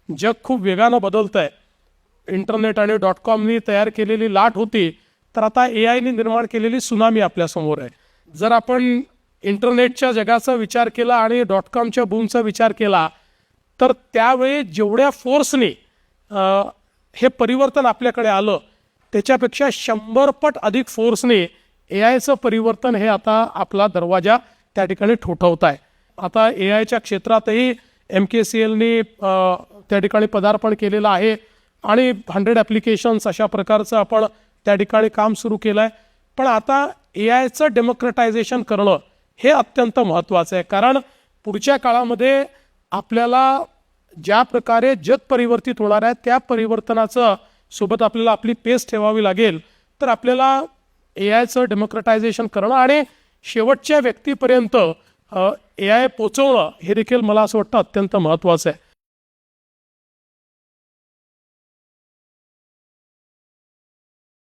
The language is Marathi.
जग खूप वेगानं बदलतं आहे. इंटरनेट आणि .comनी तयार केलेली लाट होती, तर आता AIने निर्माण केलेली सुनामी आपल्यासमोर आहे. जर आपण इंटरनेटच्या जगाचा विचार केला आणि .comच्या बूमचा विचार केला, तर त्यावेळी जेवढ्या फोर्सने हे परिवर्तन आपल्याकडे आलं, त्याच्यापेक्षा 100 पट अधिक फोर्सने AIचं परिवर्तन हे आता आपला दरवाजा त्या ठिकाणी ठोठावत आहे. आता AIच्या क्षेत्रातही MKCLने त्या ठिकाणी पदार्पण केलेलं आहे आणि 100 ॲप्लिकेशन्स अशा प्रकारचं आपण त्या ठिकाणी काम सुरू केलं आहे. पण आता AIचं डेमोक्रेटायझेशन करणं हे अत्यंत महत्त्वाचं आहे, कारण पुढच्या काळामध्ये आपल्याला ज्या प्रकारे जग परिवर्तित होणार आहे त्या परिवर्तनाचं सोबत आपल्याला आपली पेस ठेवावी लागेल. तर आपल्याला AIचं डेमोक्रेटायझेशन करणं आणि शेवटच्या व्यक्तीपर्यंत AI पोचवणं हे देखील मला असं वाटतं अत्यंत महत्त्वाचं आहे.